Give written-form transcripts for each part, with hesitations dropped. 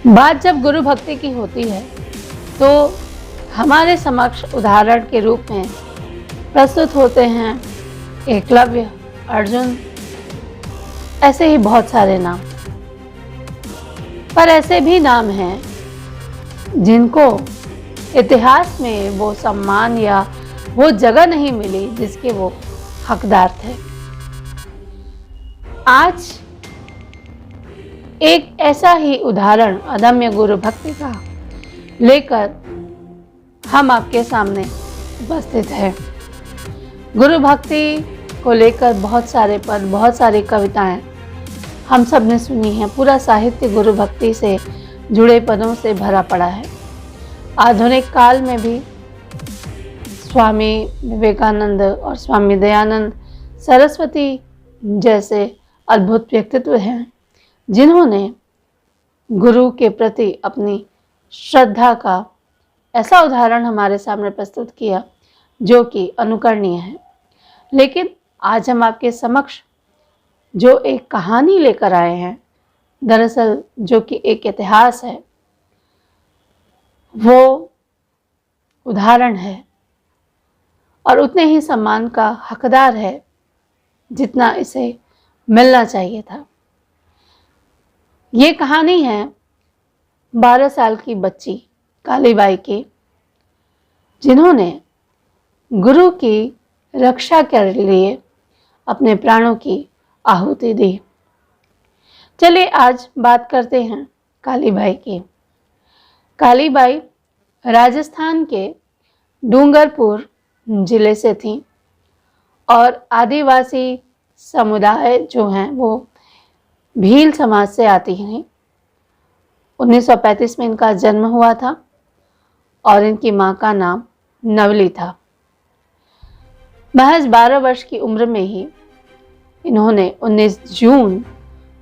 बात जब गुरु भक्ति की होती है तो हमारे समक्ष उदाहरण के रूप में प्रस्तुत होते हैं एकलव्य, अर्जुन, ऐसे ही बहुत सारे नाम। पर ऐसे भी नाम हैं जिनको इतिहास में वो सम्मान या वो जगह नहीं मिली जिसके वो हकदार थे। आज एक ऐसा ही उदाहरण अदम्य गुरु भक्ति का लेकर हम आपके सामने उपस्थित हैं। गुरु भक्ति को लेकर बहुत सारे पद, बहुत सारी कविताएं हम सब ने सुनी हैं। पूरा साहित्य गुरु भक्ति से जुड़े पदों से भरा पड़ा है। आधुनिक काल में भी स्वामी विवेकानंद और स्वामी दयानंद सरस्वती जैसे अद्भुत व्यक्तित्व हैं जिन्होंने गुरु के प्रति अपनी श्रद्धा का ऐसा उदाहरण हमारे सामने प्रस्तुत किया जो कि अनुकरणीय है। लेकिन आज हम आपके समक्ष जो एक कहानी लेकर आए हैं, दरअसल जो कि एक इतिहास है, वो उदाहरण है और उतने ही सम्मान का हकदार है जितना इसे मिलना चाहिए था। ये कहानी है 12 साल की बच्ची कालीबाई की, जिन्होंने गुरु की रक्षा के लिए अपने प्राणों की आहुति दी। चलिए आज बात करते हैं कालीबाई की। कालीबाई राजस्थान के डूंगरपुर जिले से थीं और आदिवासी समुदाय जो हैं वो भील समाज से आती हैं। 1935 में इनका जन्म हुआ था और इनकी मां का नाम नवली था। महज 12 वर्ष की उम्र में ही इन्होंने 19 जून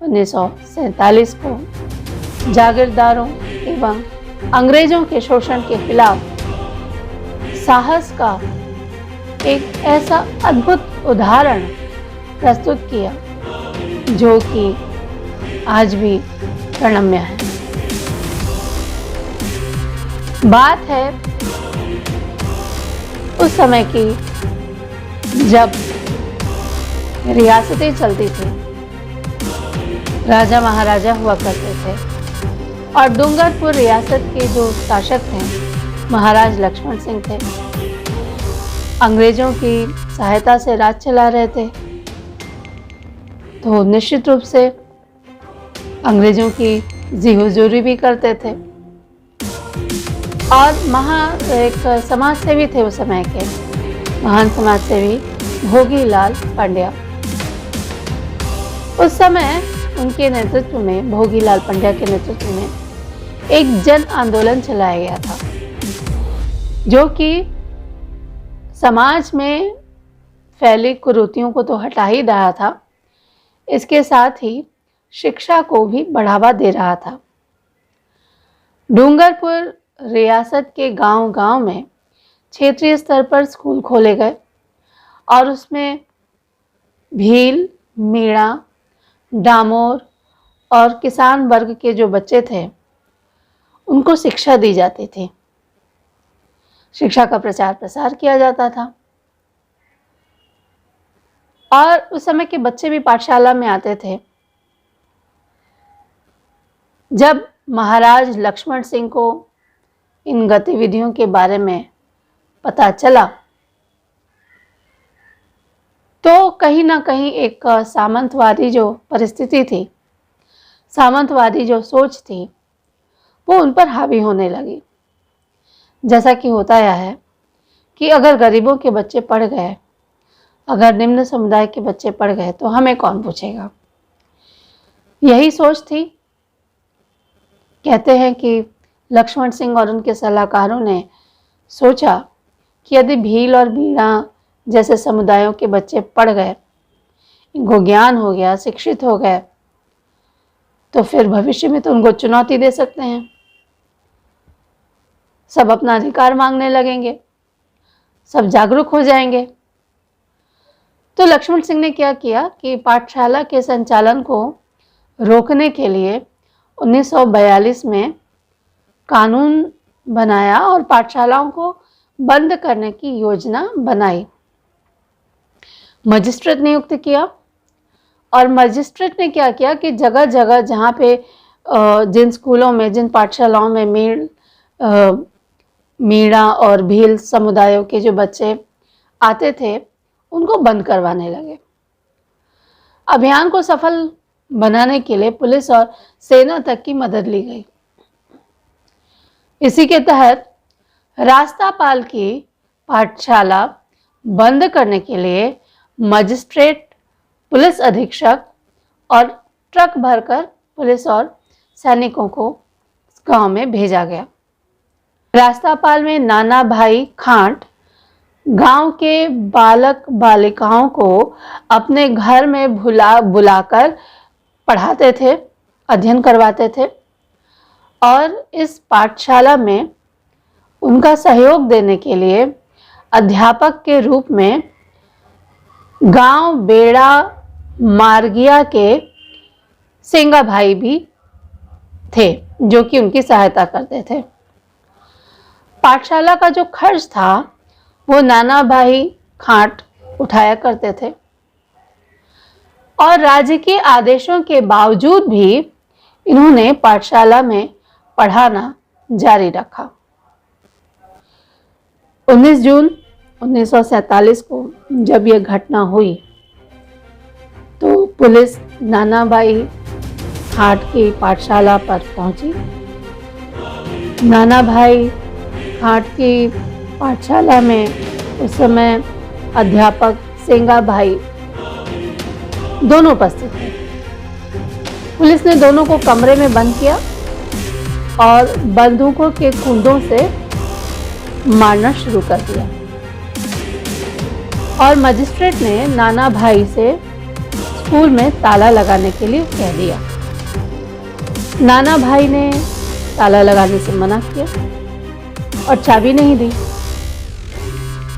1947 को जागीरदारों एवं अंग्रेजों के शोषण के खिलाफ साहस का एक ऐसा अद्भुत उदाहरण प्रस्तुत किया जो कि आज भी प्रणम्य है। बात है उस समय की जब रियासतें चलती थी, राजा महाराजा हुआ करते थे और डूंगरपुर रियासत के जो शासक थे महाराज लक्ष्मण सिंह थे। अंग्रेजों की सहायता से राज चला रहे थे, तो निश्चित रूप से अंग्रेजों की जी हुजूरी भी करते थे और एक समाज सेवी थे उस समय के, महान समाज सेवी भोगीलाल पंड्या। उस समय उनके नेतृत्व में, भोगीलाल पंड्या के नेतृत्व में एक जन आंदोलन चलाया गया था जो कि समाज में फैली कुरीतियों को तो हटा ही रहा था, इसके साथ ही शिक्षा को भी बढ़ावा दे रहा था। डूंगरपुर रियासत के गांव-गांव में क्षेत्रीय स्तर पर स्कूल खोले गए और उसमें भील, मीणा, डामोर और किसान वर्ग के जो बच्चे थे उनको शिक्षा दी जाती थी। शिक्षा का प्रचार प्रसार किया जाता था और उस समय के बच्चे भी पाठशाला में आते थे। जब महाराज लक्ष्मण सिंह को इन गतिविधियों के बारे में पता चला तो कहीं ना कहीं एक सामंतवादी जो परिस्थिति थी, सामंतवादी जो सोच थी, वो उन पर हावी होने लगी। जैसा कि होता यह है कि अगर गरीबों के बच्चे पढ़ गए, अगर निम्न समुदाय के बच्चे पढ़ गए तो हमें कौन पूछेगा, यही सोच थी। कहते हैं कि लक्ष्मण सिंह और उनके सलाहकारों ने सोचा कि यदि भील और मीणा जैसे समुदायों के बच्चे पढ़ गए, इनको ज्ञान हो गया, शिक्षित हो गए, तो फिर भविष्य में तो उनको चुनौती दे सकते हैं, सब अपना अधिकार मांगने लगेंगे, सब जागरूक हो जाएंगे। तो लक्ष्मण सिंह ने क्या किया कि पाठशाला के संचालन को रोकने के लिए 1942 में कानून बनाया और पाठशालाओं को बंद करने की योजना बनाई। मजिस्ट्रेट नियुक्त किया और मजिस्ट्रेट ने क्या किया कि जगह जगह जहाँ पे जिन स्कूलों में, जिन पाठशालाओं में मीणा और भील समुदायों के जो बच्चे आते थे उनको बंद करवाने लगे। अभियान को सफल बनाने के लिए पुलिस और सेना तक की मदद ली गई। इसी के तहत रास्तापाल की पाठशाला बंद करने के लिए मजिस्ट्रेट, पुलिस अधीक्षक और ट्रक भरकर पुलिस और सैनिकों को गांव में भेजा गया। रास्तापाल में नाना भाई खांट गांव के बालक बालिकाओं को अपने घर में बुलाकर पढ़ाते थे, अध्ययन करवाते थे और इस पाठशाला में उनका सहयोग देने के लिए अध्यापक के रूप में गांव बेड़ा मार्गिया के सेंगा भाई भी थे, जो कि उनकी सहायता करते थे। पाठशाला का जो खर्च था वो नाना भाई खांट उठाया करते थे और राज्य के आदेशों के बावजूद भी इन्होंने पाठशाला में पढ़ाना जारी रखा। 19 जून 1947 को जब यह घटना हुई तो पुलिस नाना भाई खांट की पाठशाला पर पहुंची। नाना भाई खांट की पाठशाला में उस समय अध्यापक सेंगा भाई दोनों उपस्थित थे। पुलिस ने दोनों को कमरे में बंद किया और बंदूकों के कुंडों से मारना शुरू कर दिया और मजिस्ट्रेट ने नाना भाई से स्कूल में ताला लगाने के लिए कह दिया। नाना भाई ने ताला लगाने से मना किया और चाबी नहीं दी।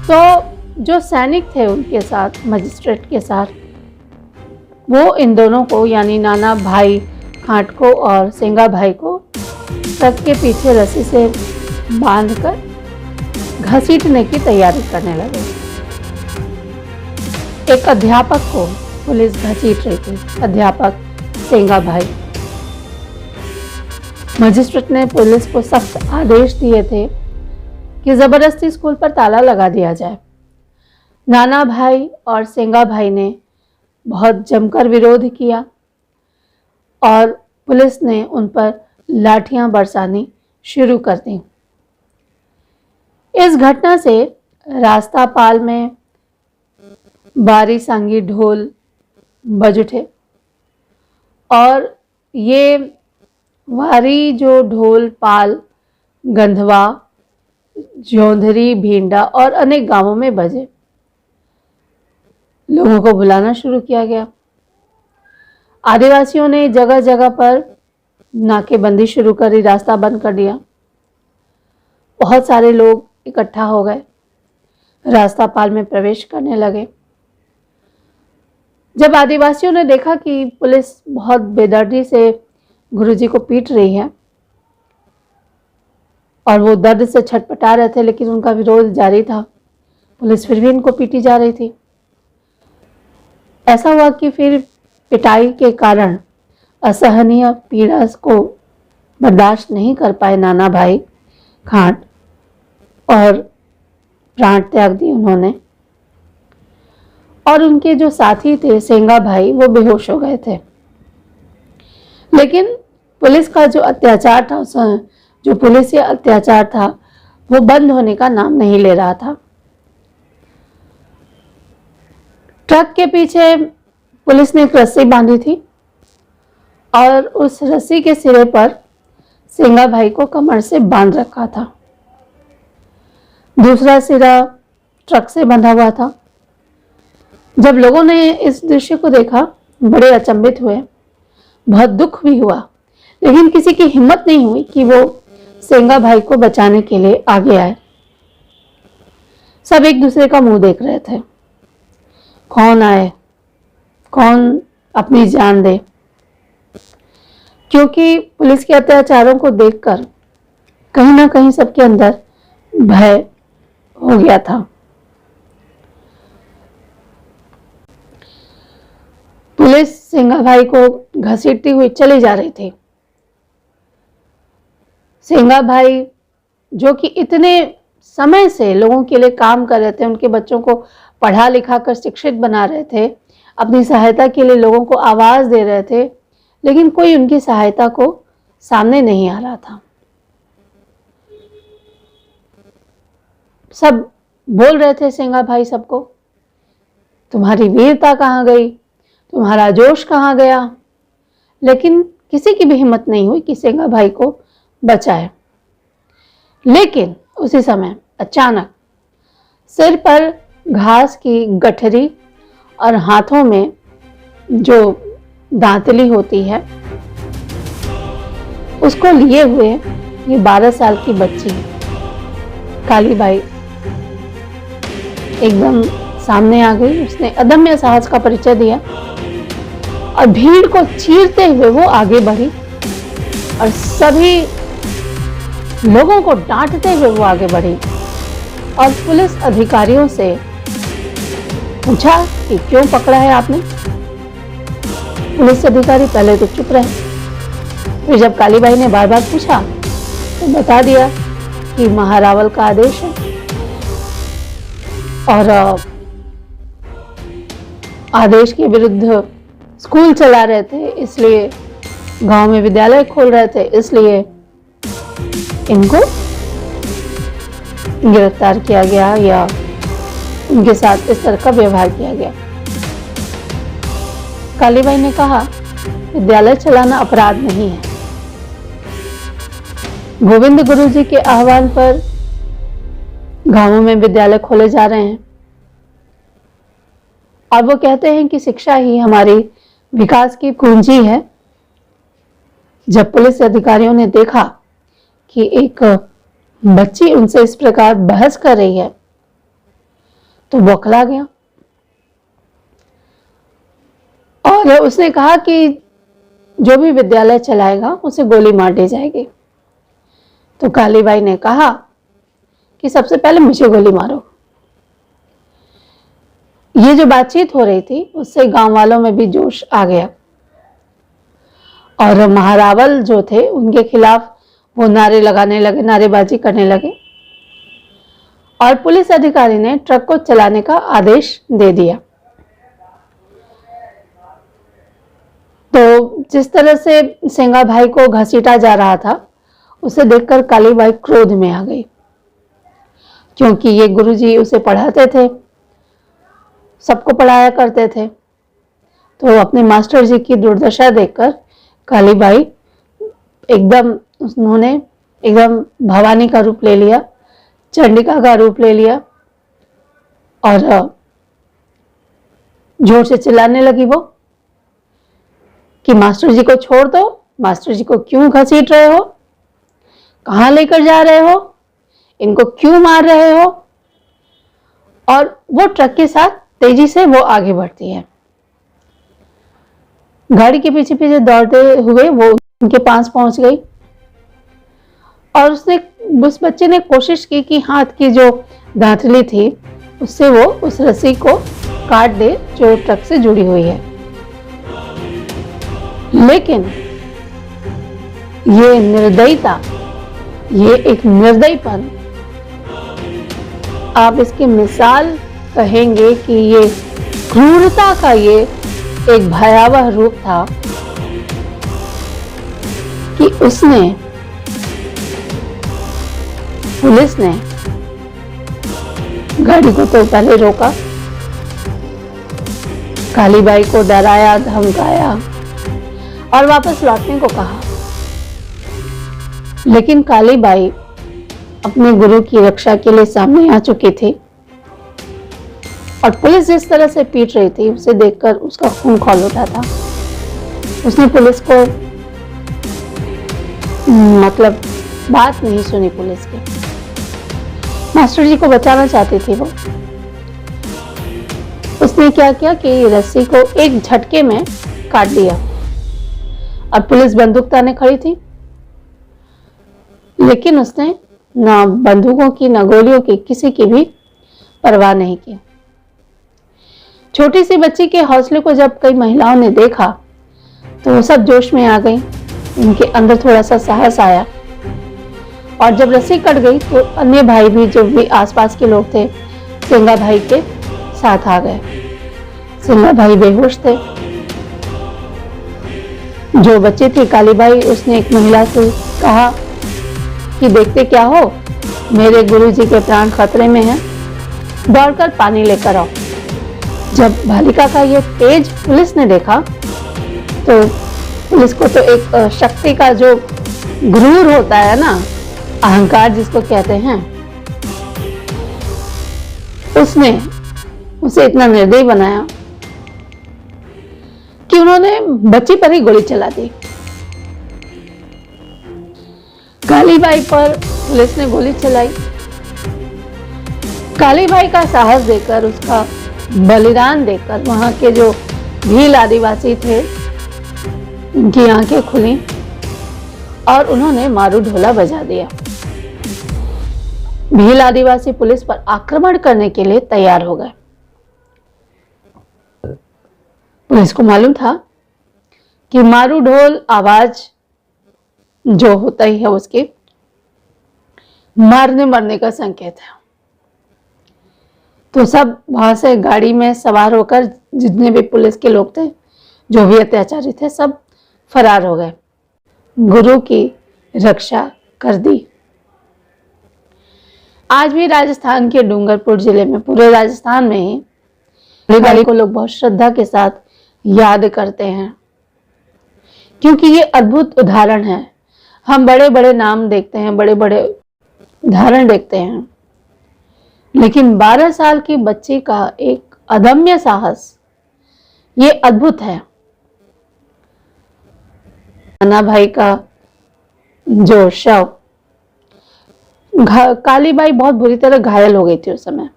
तो जो सैनिक थे उनके साथ, मजिस्ट्रेट के साथ, वो इन दोनों को यानी नाना भाई खांट को और सेंगा भाई को ट्रक के पीछे रस्सी से बांधकर घसीटने की तैयारी करने लगे। एक अध्यापक को पुलिस घसीट रही थी, अध्यापक सेंगा भाई। मजिस्ट्रेट ने पुलिस को सख्त आदेश दिए थे कि जबरदस्ती स्कूल पर ताला लगा दिया जाए। नाना भाई और सेंगा भाई ने बहुत जमकर विरोध किया और पुलिस ने उन पर लाठियां बरसानी शुरू कर दी। इस घटना से रास्तापाल में बारी सांगी ढोल बज उठे और ये वारी जो ढोल पाल गंधवा, जोंधरी, भींडा और अनेक गांवों में बजे। लोगों को बुलाना शुरू किया गया। आदिवासियों ने जगह जगह पर नाकेबंदी शुरू करी, रास्ता बंद कर दिया। बहुत सारे लोग इकट्ठा हो गए, रास्तापाल में प्रवेश करने लगे। जब आदिवासियों ने देखा कि पुलिस बहुत बेदर्दी से गुरुजी को पीट रही है और वो दर्द से छटपटा रहे थे, लेकिन उनका विरोध जारी था, पुलिस फिर भी इनको पीटी जा रही थी। ऐसा हुआ कि फिर पिटाई के कारण असहनीय पीड़ा को बर्दाश्त नहीं कर पाए नाना भाई खांट और प्राण त्याग दिए उन्होंने। और उनके जो साथी थे सेंगा भाई, वो बेहोश हो गए थे। लेकिन पुलिस का जो अत्याचार था, जो पुलिस अत्याचार था, वो बंद होने का नाम नहीं ले रहा था। ट्रक के पीछे पुलिस ने एक रस्सी बांधी थी और उस रस्सी के सिरे पर सेंगा भाई को कमर से बांध रखा था। दूसरा सिरा ट्रक से बंधा हुआ था। जब लोगों ने इस दृश्य को देखा, बड़े अचंभित हुए, बहुत दुख भी हुआ, लेकिन किसी की हिम्मत नहीं हुई कि वो सेंगा भाई को बचाने के लिए आगे आए। सब एक दूसरे का मुंह देख रहे थे, कौन आए, कौन अपनी जान दे, क्योंकि पुलिस के अत्याचारों को देखकर कहीं ना कहीं सबके अंदर भय हो गया था। पुलिस सिंघा भाई को घसीटती हुई चली जा रही थी। सिंघा भाई जो कि इतने समय से लोगों के लिए काम कर रहे थे, उनके बच्चों को पढ़ा लिखा कर शिक्षित बना रहे थे, अपनी सहायता के लिए लोगों को आवाज दे रहे थे, लेकिन कोई उनकी सहायता को सामने नहीं आ रहा था। सब बोल रहे थे सिंघा भाई सबको, तुम्हारी वीरता कहाँ गई, तुम्हारा जोश कहाँ गया, लेकिन किसी की भी हिम्मत नहीं हुई कि सिंघा भाई को बचाए। लेकिन उसी समय अचानक सिर पर घास की गठरी और हाथों में जो दांतली होती है उसको लिए हुए ये 12 साल की बच्ची काली बाई एकदम सामने आ गई। उसने अदम्य साहस का परिचय दिया और भीड़ को चीरते हुए वो आगे बढ़ी और सभी लोगों को डांटते हुए वो आगे बढ़ी और पुलिस अधिकारियों से पूछा कि क्यों पकड़ा है आपने। पुलिस अधिकारी पहले तो चुप रहे, फिर जब काली बाई ने बार बार पूछा तो बता दिया कि महारावल का आदेश है और आदेश के विरुद्ध स्कूल चला रहे थे, इसलिए गांव में विद्यालय खोल रहे थे, इसलिए इनको गिरफ्तार किया गया या उनके साथ इस तरह का व्यवहार किया गया। कालीबाई ने कहा विद्यालय चलाना अपराध नहीं है। गोविंद गुरु जी के आह्वान पर गांवों में विद्यालय खोले जा रहे हैं और वो कहते हैं कि शिक्षा ही हमारी विकास की कुंजी है। जब पुलिस अधिकारियों ने देखा कि एक बच्ची उनसे इस प्रकार बहस कर रही है तो बौखला गया और उसने कहा कि जो भी विद्यालय चलाएगा उसे गोली मार दी जाएगी। तो कालीबाई ने कहा कि सबसे पहले मुझे गोली मारो। ये जो बातचीत हो रही थी उससे गांव वालों में भी जोश आ गया और महारावल जो थे उनके खिलाफ वो नारे लगाने लगे, नारेबाजी करने लगे और पुलिस अधिकारी ने ट्रक को चलाने का आदेश दे दिया। तो जिस तरह से सिंघा भाई को घसीटा जा रहा था उसे देखकर कालीबाई क्रोध में आ गई, क्योंकि ये गुरुजी उसे पढ़ाते थे, सबको पढ़ाया करते थे। तो अपने मास्टर जी की दुर्दशा देखकर कालीबाई उन्होंने एकदम भवानी का रूप ले लिया, चंडिका का रूप ले लिया और जोर से चिल्लाने लगी वो कि मास्टर जी को छोड़ दो, मास्टर जी को क्यों घसीट रहे हो, कहाँ लेकर जा रहे हो, इनको क्यों मार रहे हो। और वो ट्रक के साथ तेजी से वो आगे बढ़ती है। गाड़ी के पीछे पीछे दौड़ते हुए वो उनके पास पहुंच गई और उस बच्चे ने कोशिश की कि हाथ की जो दांतली थी उससे वो उस रस्सी को काट दे जो ट्रक से जुड़ी हुई है, लेकिन ये निर्दयता, ये एक निर्दयपन, आप इसकी मिसाल कहेंगे कि ये क्रूरता का ये एक भयावह रूप था कि पुलिस ने गाड़ी को तो पहले रोका, कालीबाई को डराया, धमकाया और वापस लौटने को कहा, लेकिन कालीबाई अपने गुरु की रक्षा के लिए सामने आ चुकी थी और पुलिस जिस तरह से पीट रही थी उसे देखकर उसका खून खौल उठा था। उसने पुलिस को मतलब बात नहीं सुनी पुलिस की। मास्टर जी को बचाना चाहती थी वो। उसने क्या किया कि रस्सी को एक झटके में काट दिया और पुलिस बंदूक ताने खड़ी थी, लेकिन उसने ना बंदूकों की ना गोलियों की किसी की भी परवाह नहीं की। छोटी सी बच्ची के हौसले को जब कई महिलाओं ने देखा तो वो सब जोश में आ गई। उनके अंदर थोड़ा सा साहस आया और जब रस्सी कट गई तो अन्य भाई भी, जो भी आसपास के लोग थे, सिंगा भाई के साथ आ गए। सिंगा भाई बेहोश थे। जो बच्ची थी काली बाई, उसने एक महिला से कहा कि देखते क्या हो, मेरे गुरुजी के प्राण खतरे में हैं, दौड़कर पानी लेकर आओ। जब बालिका का यह तेज पुलिस ने देखा तो पुलिस को तो एक शक्ति का जो गुरूर होता है ना, अहंकार जिसको कहते हैं, उसने उसे इतना निर्दयी बनाया कि उन्होंने बच्ची पर ही गोली चला दी। काली बाई पर पुलिस ने गोली चलाई। काली बाई का साहस देखकर, उसका बलिदान देखकर वहां के जो भील आदिवासी थे, उनकी आंखें खुली और उन्होंने मारू ढोला बजा दिया। भील आदिवासी पुलिस पर आक्रमण करने के लिए तैयार हो गए। पुलिस को मालूम था कि मारू ढोल आवाज जो होता ही है उसके मारने मरने का संकेत है। तो सब वहां से गाड़ी में सवार होकर, जितने भी पुलिस के लोग थे, जो भी अत्याचारी थे, सब फरार हो गए। गुरु की रक्षा कर दी। आज भी राजस्थान के डूंगरपुर जिले में, पूरे राजस्थान में ही काली को लोग बहुत श्रद्धा के साथ याद करते हैं, क्योंकि ये अद्भुत उदाहरण है। हम बड़े बड़े नाम देखते हैं, बड़े बड़े उदाहरण देखते हैं, लेकिन 12 साल की बच्ची का एक अदम्य साहस, ये अद्भुत है। नाना भाई का जो शव, काली बाई बहुत बुरी तरह घायल हो गई थी उस समय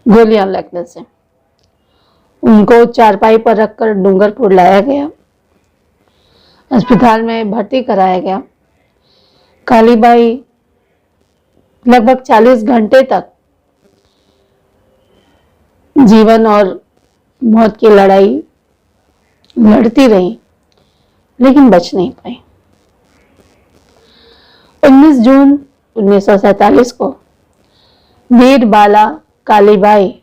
गोलियां लगने से। उनको चारपाई पर रखकर डूंगरपुर लाया गया, अस्पताल में भर्ती कराया गया। काली बाई लगभग 40 घंटे तक जीवन और मौत की लड़ाई लड़ती रही, लेकिन बच नहीं पाई। 19 जून 1947 को वीर बाला काली बाई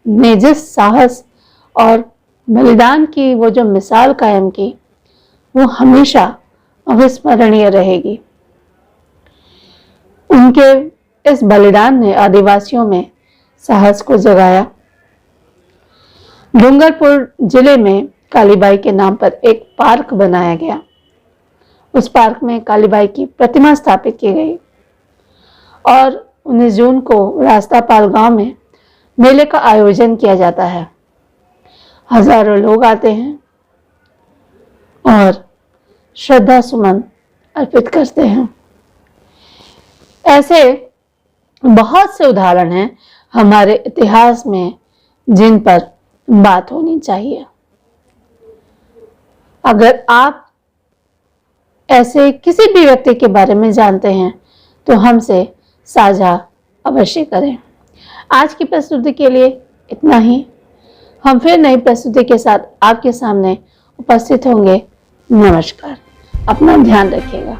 ने जिस साहस और बलिदान की वो जो मिसाल कायम की, वो हमेशा अविस्मरणीय रहेगी। उनके इस बलिदान ने आदिवासियों में साहस को जगाया। डूंगरपुर जिले में काली बाई के नाम पर एक पार्क बनाया गया। उस पार्क में काली बाई की प्रतिमा स्थापित की गई और 19 जून को रास्तापाल गांव में मेले का आयोजन किया जाता है। हजारों लोग आते हैं और श्रद्धा सुमन अर्पित करते हैं। ऐसे बहुत से उदाहरण हैं हमारे इतिहास में जिन पर बात होनी चाहिए। अगर आप ऐसे किसी भी व्यक्ति के बारे में जानते हैं तो हमसे साझा अवश्य करें। आज की प्रस्तुति के लिए इतना ही। हम फिर नई प्रस्तुति के साथ आपके सामने उपस्थित होंगे। नमस्कार। अपना ध्यान रखिएगा।